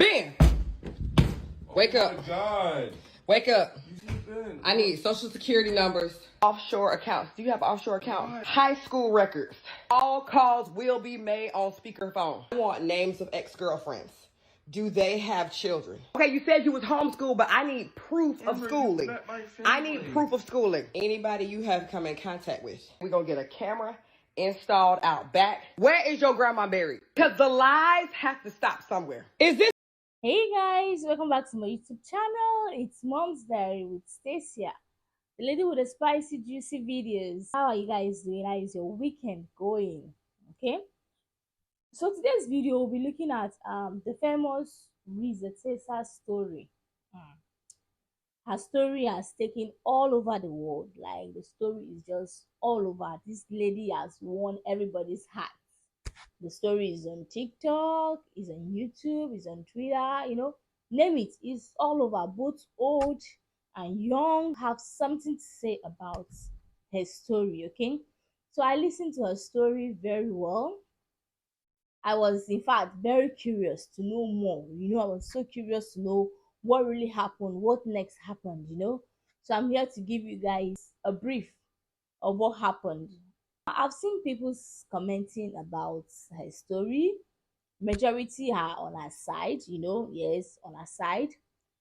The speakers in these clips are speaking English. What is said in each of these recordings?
Bam! Wake up. Oh my God. Wake up. You sleeping? I need social security numbers. Offshore accounts. Do you have offshore accounts? What? High school records. All calls will be made on speakerphone. I want names of ex-girlfriends. Do they have children? Okay, you said you was homeschooled, but I need proof of schooling. I need proof of schooling. Anybody you have come in contact with. We're gonna get a camera installed out back. Where is your grandma buried? Because the lies have to stop somewhere. Is this? Hey guys, welcome back to my YouTube channel. It's Mom's Diary with Tessa'S, the lady with the spicy, juicy videos. How are you guys doing? How is your weekend going? Okay, so today's video we'll be looking at the famous Ressa story. Her story has taken all over the world. Like, the story is just all over. This lady has won everybody's heart. The story is on TikTok, is on YouTube, is on Twitter, name it. It's all over. Both old and young have something to say about her story, okay? So I listened to her story very well. I was, in fact, very curious to know more. I was so curious to know what really happened, what next happened. So I'm here to give you guys a brief of what happened. I've seen people commenting about her story. Majority are on her side, yes, on her side.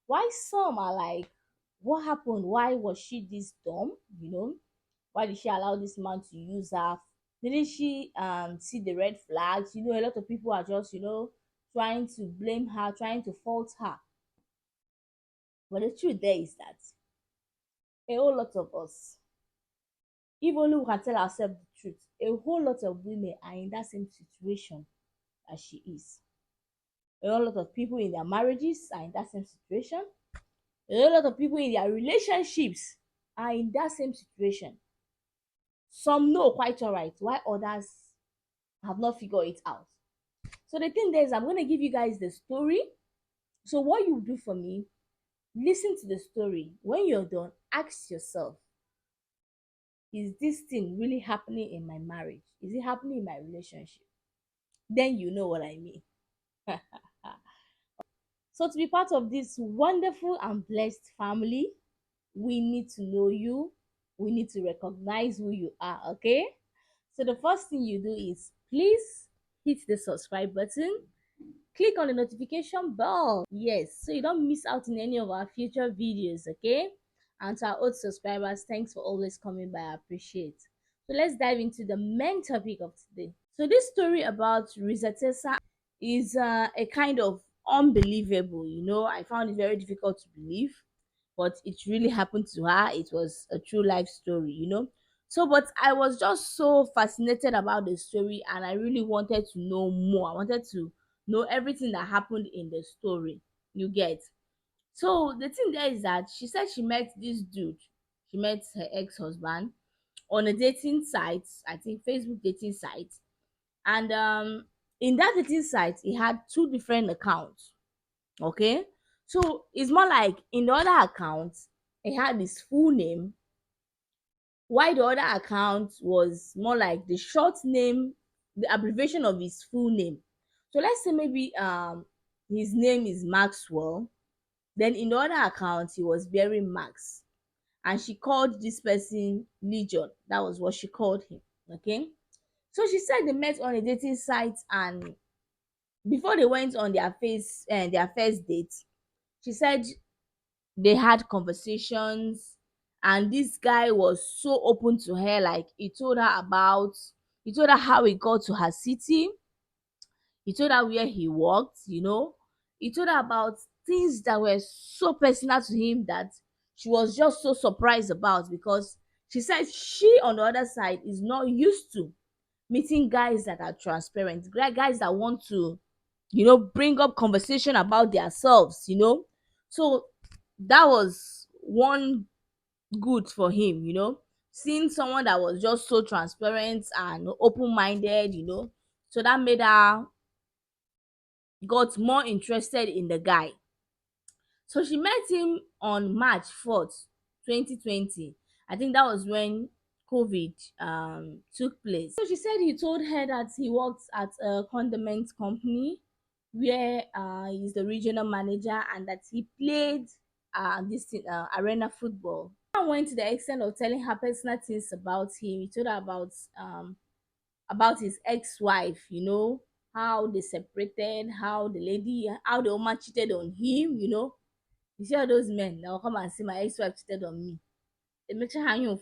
Why some are like, what happened? Why was she this dumb? Why did she allow this man to use her? Didn't she see the red flags? A lot of people are just, trying to blame her, trying to fault her. But the truth there is that a whole lot of us, if only we can tell ourselves the truth, a whole lot of women are in that same situation as she is. A whole lot of people in their marriages are in that same situation. A whole lot of people in their relationships are in that same situation. Some know quite all right, while others have not figured it out. So the thing there is, I'm going to give you guys the story. So what you do for me, listen to the story. When you're done, ask yourself, is this thing really happening in my marriage? Is it happening in my relationship? Then you know what I mean. So to be part of this wonderful and blessed family, we need to know you. We need to recognize who you are, okay? So the first thing you do is, please hit the subscribe button. Click on the notification bell. Yes, so you don't miss out in any of our future videos, okay? And to our old subscribers, thanks for always coming by. I appreciate. So let's dive into the main topic of today. So this story about Tessa'S is a kind of unbelievable. I found it very difficult to believe, but it really happened to her. It was a true life story. So, but I was just so fascinated about the story, and I really wanted to know more. I wanted to know everything that happened in the story. You get? So the thing there is that she said she met this dude. She met her ex-husband on a dating site, I think Facebook dating site. And in that dating site, he had two different accounts. Okay, so it's more like in the other account he had his full name, while the other account was more like the short name, the abbreviation of his full name. So let's say maybe his name is Maxwell, then in the other account he was bearing Max, and she called this person Legion. That was what she called him. Okay, so she said they met on a dating site, and before they went on their first date, she said they had conversations, and this guy was so open to her. Like, he told her how he got to her city. He told her where he worked. He told her about things that were so personal to him that she was just so surprised about, because she said she, on the other side, is not used to meeting guys that are transparent, guys that want to bring up conversation about themselves. So that was one good for him. Seeing someone that was just so transparent and open-minded. So that made her got more interested in the guy. So she met him on March 4th, 2020. I think that was when COVID took place. So she said he told her that he worked at a condiment company, where he's the regional manager, and that he played arena football. I went to the extent of telling her personal things about him. He told her about his ex-wife, how they separated, how the woman cheated on him. You see all those men that will come and say my ex-wife cheated on me. They make sure hang you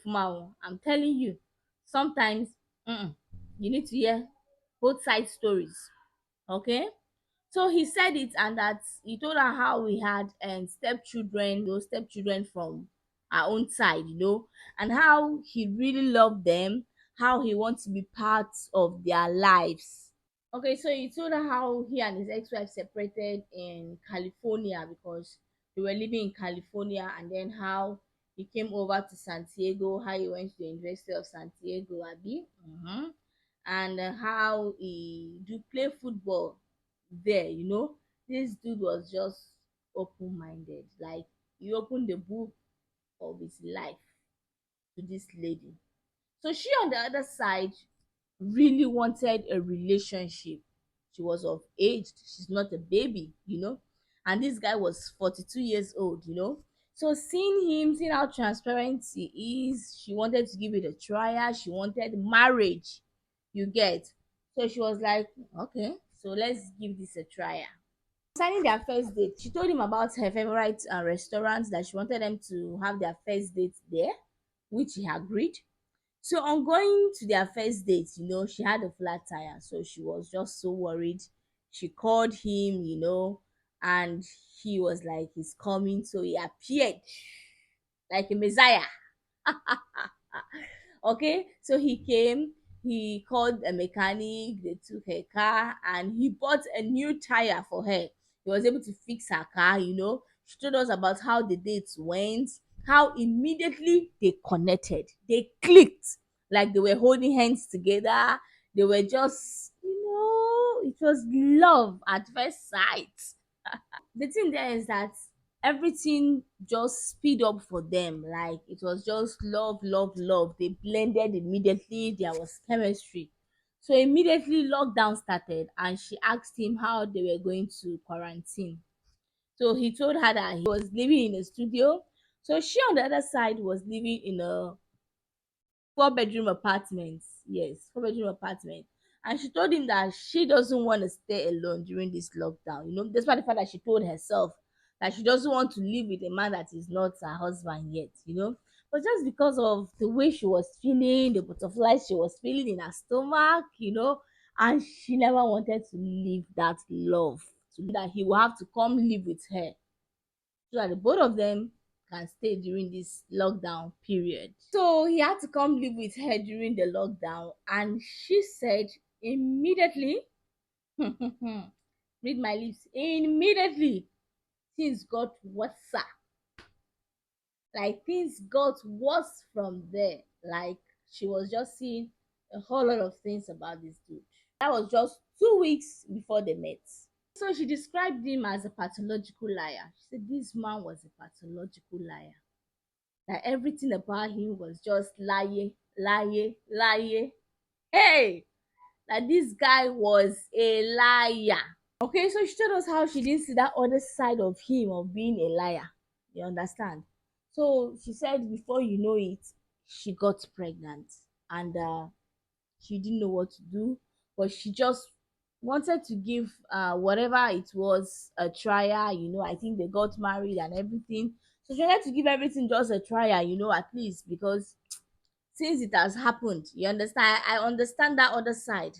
I'm telling you, sometimes you need to hear both side stories. Okay. So he said it, and that he told her how we had stepchildren, stepchildren from our own side, and how he really loved them, how he wants to be part of their lives. Okay, so he told her how he and his ex-wife separated in California because they were living in California, and then how he came over to San Diego, how he went to the University of San Diego, Abi, and how he do play football there. This dude was just open-minded, like he opened the book of his life to this lady. So she, on the other side, really wanted a relationship. She was of age, she's not a baby. And this guy was 42 years old. So seeing how transparent he is, she wanted to give it a try. She wanted marriage, you get. So she was like, okay, so let's give this a try. Concerning their first date, she told him about her favorite restaurants, that she wanted them to have their first date there, which he agreed. So on going to their first date, she had a flat tire, so she was just so worried. She called him, and he was like, he's coming. So he appeared like a messiah. Okay, so he came, he called a mechanic, they took her car, and he bought a new tire for her. He was able to fix her car. She told us about how the dates went, how immediately they connected, they clicked, like they were holding hands together. They were just, it was love at first sight. The thing there is that everything just speed up for them, like it was just love, love, love. They blended immediately, there was chemistry. So immediately lockdown started, and she asked him how they were going to quarantine. So he told her that he was living in a studio, so she on the other side was living in a four-bedroom apartment. Yes, four-bedroom apartment. And she told him that she doesn't want to stay alone during this lockdown. Despite the fact that she told herself that she doesn't want to live with a man that is not her husband yet. But just because of the way she was feeling, the butterflies she was feeling in her stomach, and she never wanted to leave that love, to that he will have to come live with her, so that the both of them can stay during this lockdown period. So he had to come live with her during the lockdown, and she said immediately, read my lips, immediately things got worse. Like things got worse from there. Like she was just seeing a whole lot of things about this dude. That was just 2 weeks before they met. So she described him as a pathological liar. She said this man was a pathological liar. That everything about him was just lie, lie, lie. Hey, that this guy was a liar. Okay, so she told us how she didn't see that other side of him of being a liar. You understand? So she said before you know it, she got pregnant, and she didn't know what to do, but she just wanted to give whatever it was a trial. I think they got married and everything, so she wanted to give everything just a trial, at least, because since it has happened, you understand, I understand that other side.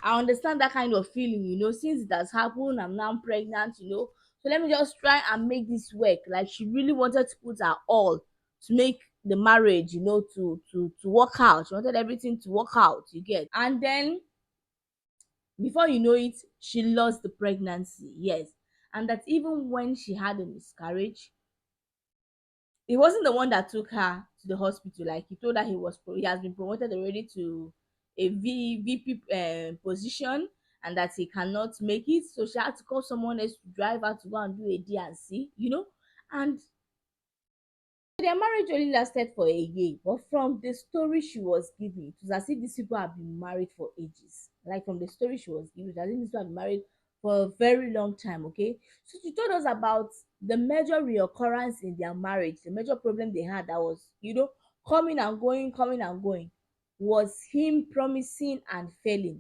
I understand that kind of feeling, since it has happened, I'm now pregnant. So let me just try and make this work. Like she really wanted to put her all to make the marriage, to work out. She wanted everything to work out, you get. And then before you know it, she lost the pregnancy. Yes. And that even when she had a miscarriage, he wasn't the one that took her to the hospital. Like he told her he has been promoted already to a VP position, and that he cannot make it. So she had to call someone else to drive her to go and do a D&C. And Their marriage only lasted for a year, but from the story she was giving, it was as if these people have been married for ages. Like from the story she was giving, it was as if these people have been married for a very long time. Okay, so she told us about the major reoccurrence in their marriage, the major problem they had that was, coming and going, was him promising and failing.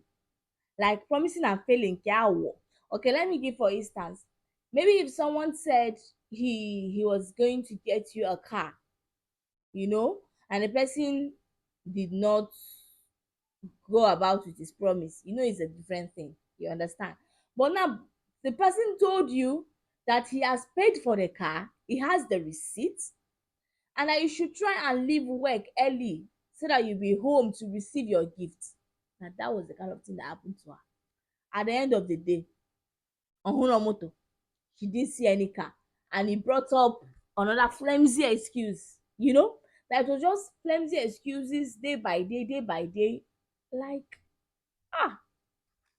Like promising and failing, kyawo. Okay, let me give for instance. Maybe if someone said he was going to get you a car, and the person did not go about with his promise, it's a different thing. You understand? But now the person told you that he has paid for the car, he has the receipt, and that you should try and leave work early so that you'll be home to receive your gift. Now that was the kind of thing that happened to her. At the end of the day, on motor, she didn't see any car, and he brought up another flimsy excuse, that it was just flimsy excuses, day by day, day by day. Like, ah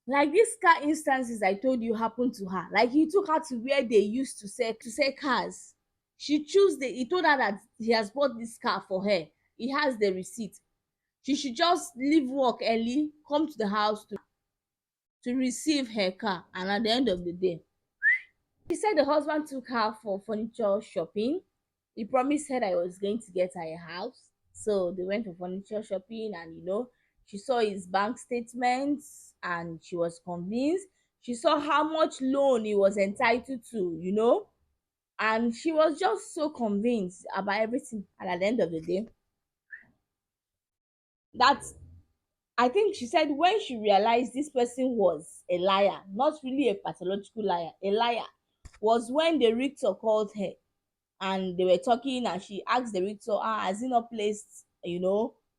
like this car instances I told you happened to her. Like, he took her to where they used to sell cars. He told her that he has bought this car for her, he has the receipt. She should just leave work early, come to the house to receive her car, and at the end of the day, she said the husband took her for furniture shopping. He promised her that he was going to get her a house. So they went for furniture shopping, and she saw his bank statements and she was convinced. She saw how much loan he was entitled to, and she was just so convinced about everything. And at the end of the day, that I think she said when she realized this person was a liar, not really a pathological liar, a liar, was when the rector called her and they were talking, and she asked the rector, has he not placed,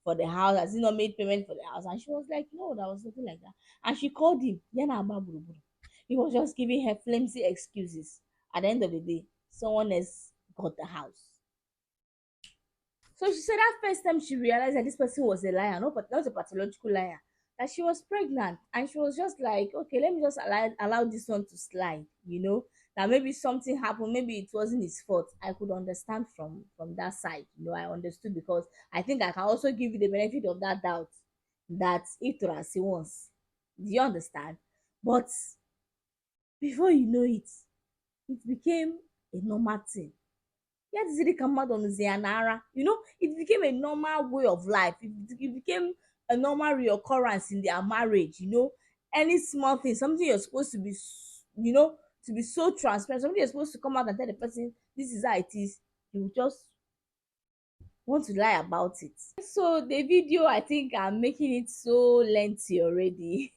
for the house? Has he not made payment for the house? And she was like, no, that was nothing like that. And she called him. Yana Aba Buruburu. He was just giving her flimsy excuses. At the end of the day, someone else got the house. So she said that first time she realized that this person was a liar, not a pathological liar, that she was pregnant, and she was just like, okay, let me just allow this one to slide, that maybe something happened, maybe it wasn't his fault. I could understand from that side, I understood, because I think I can also give you the benefit of that doubt that it was he once. Do you understand? But before you know it, it became a normal thing. Ya dịzịrị ka mmadụ nụzi ya n'ara, it became a normal way of life. It became a normal reoccurrence in their marriage. Any small thing, something you're supposed to be, to be so transparent, something you're supposed to come out and tell the person this is how it is, you just want to lie about it. So the video, I think I'm making it so lengthy already.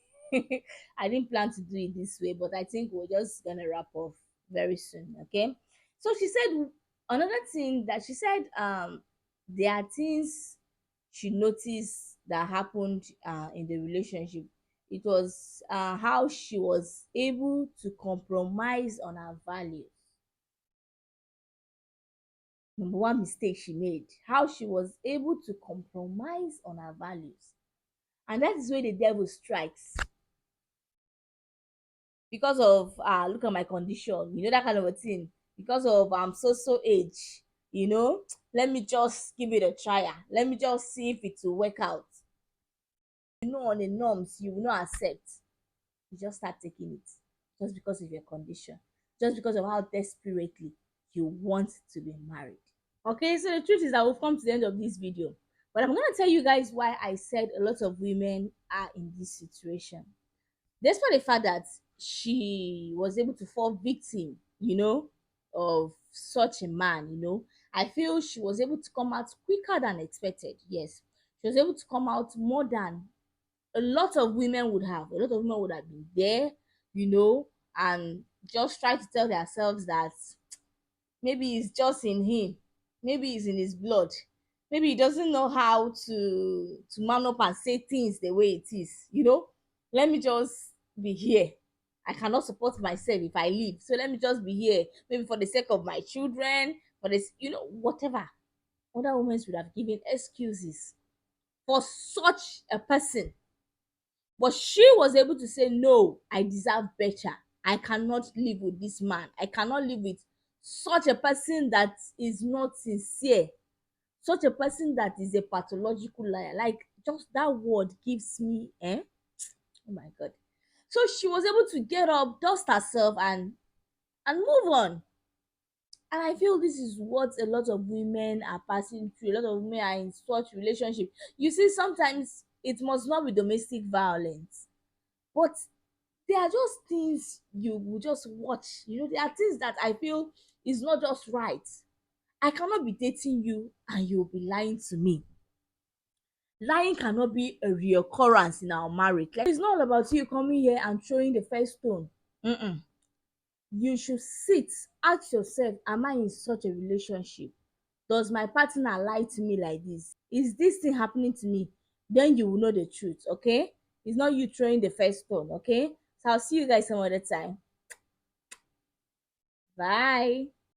I didn't plan to do it this way, but I think we're just gonna wrap up very soon. Okay. So she said another thing that she said, there are things she noticed that happened in the relationship. It was how she was able to compromise on her values. Number one mistake she made, how she was able to compromise on her values. And that is where the devil strikes. Because of look at my condition, that kind of a thing. Because of so age, let me just give it a try. Let me just see if it will work out. On the norms you will not accept. You just start taking it just because of your condition, just because of how desperately you want to be married. Okay, so the truth is that we've come to the end of this video, but I'm going to tell you guys why I said a lot of women are in this situation. Despite the fact that she was able to fall victim, of such a man, I feel she was able to come out quicker than expected. Yes, she was able to come out more than a lot of women would have. A lot of women would have been there, and just try to tell themselves that maybe it's just in him, maybe it's in his blood, maybe he doesn't know how to man up and say things the way it is. Let me just be here. I cannot support myself if I leave, so let me just be here, maybe for the sake of my children, for this, whatever. Other women would have given excuses for such a person, but she was able to say, no, I deserve better. I cannot live with this man. I cannot live with such a person that is not sincere, such a person that is a pathological liar. Like, just that word gives me, eh? Oh my god. So she was able to get up, dust herself, and move on. And I feel this is what a lot of women are passing through. A lot of women are in such relationship. You see, sometimes it must not be domestic violence, but there are just things you will just watch. You know, there are things that I feel is not just right. I cannot be dating you and you'll be lying to me. Lying cannot be a reoccurrence in our marriage. Like, it's not all about you coming here and throwing the first stone. Mm-mm. You should sit, ask yourself, am I in such a relationship? Does my partner lie to me like this? Is this thing happening to me? Then you will know the truth, okay? It's not you throwing the first stone, okay? So I'll see you guys some other time. Bye.